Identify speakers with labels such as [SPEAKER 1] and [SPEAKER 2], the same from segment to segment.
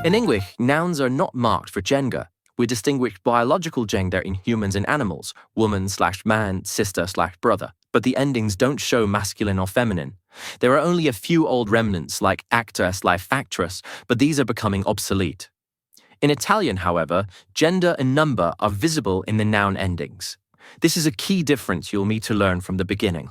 [SPEAKER 1] In English, nouns are not marked for gender. We distinguish biological gender in humans and animals, woman/man, sister/brother, but the endings don't show masculine or feminine. There are only a few old remnants like actor/actress, but these are becoming obsolete. In Italian, however, gender and number are visible in the noun endings. This is a key difference you'll need to learn from the beginning.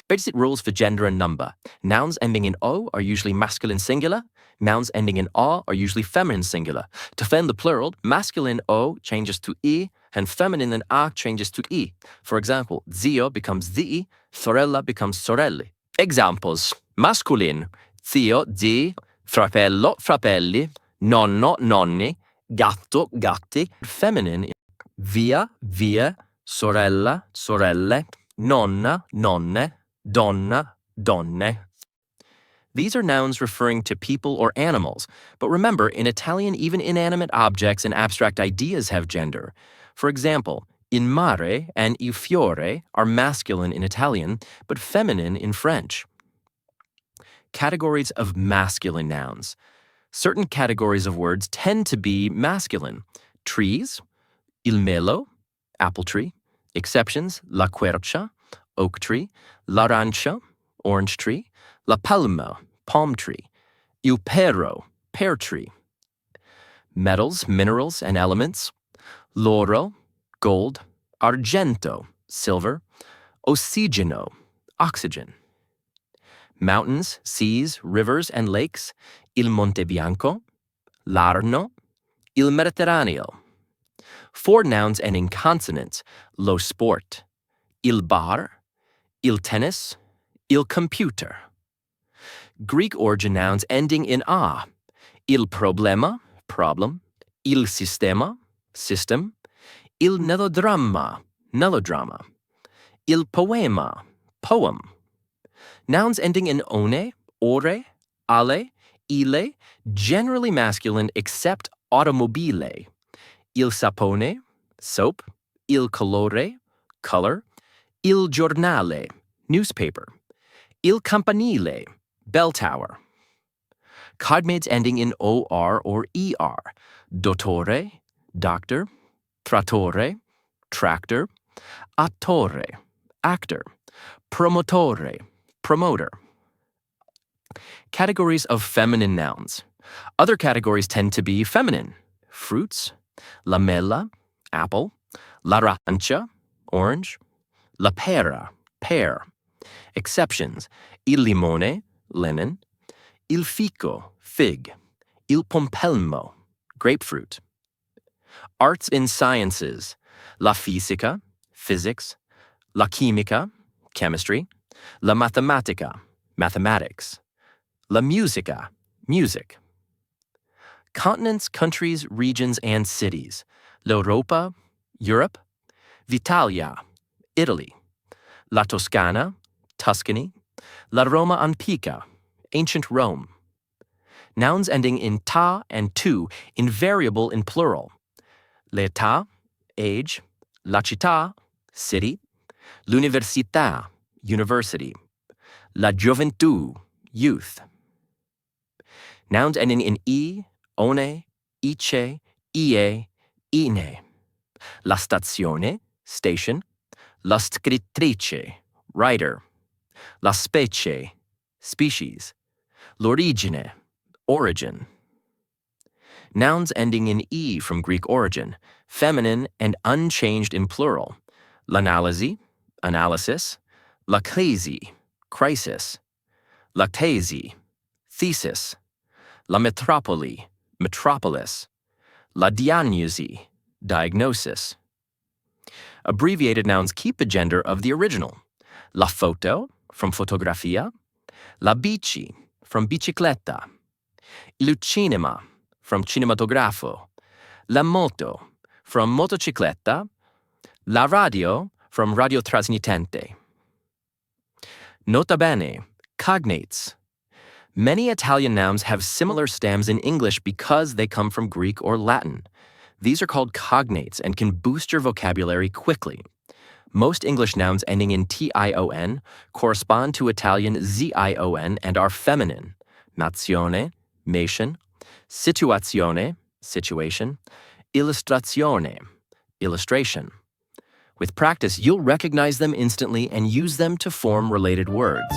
[SPEAKER 1] Basic rules for gender and number. Nouns ending in O are usually masculine singular. Nouns ending in A are usually feminine singular. To form the plural, masculine O changes to I, and feminine A changes to I. For example, zio becomes zii, sorella becomes sorelle. Examples. Masculine, zio, zii, fratello, fratelli, nonno, nonni, gatto, gatti. Feminine, via, vie, sorella, sorelle, nonna, nonne, donna, donne. These are nouns referring to people or animals, but remember, in Italian, even inanimate objects and abstract ideas have gender. For example, il mare and il fiore are masculine in Italian, but feminine in French. Categories of masculine nouns. Certain categories of words tend to be masculine. Trees, il melo, apple tree. Exceptions, la quercia, oak tree, l'arancia, orange tree, la palma, palm tree, il pero, pear tree. Metals, minerals, and elements. L'oro, gold, argento, silver, ossigeno, oxygen. Mountains, seas, rivers, and lakes. Il Monte Bianco, l'Arno, il Mediterraneo. 4 nouns ending consonants. Lo sport, il bar, il tennis, il computer. Greek origin nouns ending in a. Il problema, problem, il sistema, system, il melodramma, melodrama, il poema, poem. Nouns ending in one, ore, ale, ile, generally masculine except automobile. Il sapone, soap, il colore, color, il giornale, newspaper, il campanile, bell tower. Cognates ending in or or er. Dottore, doctor, trattore, tractor, attore, actor, promotore, promoter. Categories of feminine nouns. Other categories tend to be feminine. Fruits, la mela, apple, l'arancia, orange, la pera, pear. Exceptions, il limone, lemon, il fico, fig, il pompelmo, grapefruit. Arts and sciences, la fisica, physics, la chimica, chemistry, la matematica, mathematics, la musica, music. Continents, countries, regions, and cities. L'Europa, Europe, Vitalia, Italy, la Toscana, Tuscany, la Roma antica, ancient Rome. Nouns ending in ta and tu, invariable in plural. L'età, age, la città, city, l'università, university, la gioventù, youth. Nouns ending in e, one, ice, ie, ine. La stazione, station, la scrittrice, writer, la specie, species, l'origine, origin. Nouns ending in e from Greek origin, feminine and unchanged in plural. L'analisi, analysis, la crisi, crisis, la tesi, thesis, la metropoli, metropolis, la diagnosi, diagnosis. Abbreviated nouns keep a gender of the original. La foto, from fotografia, la bici, from bicicletta, il cinema, from cinematografo, la moto, from motocicletta, la radio, from radiotrasmittente. Nota bene, cognates. Many Italian nouns have similar stems in English because they come from Greek or Latin. These are called cognates and can boost your vocabulary quickly. Most English nouns ending in tion correspond to Italian zione and are feminine. Nazione, nation, situazione, situation, illustrazione, illustration. With practice, you'll recognize them instantly and use them to form related words.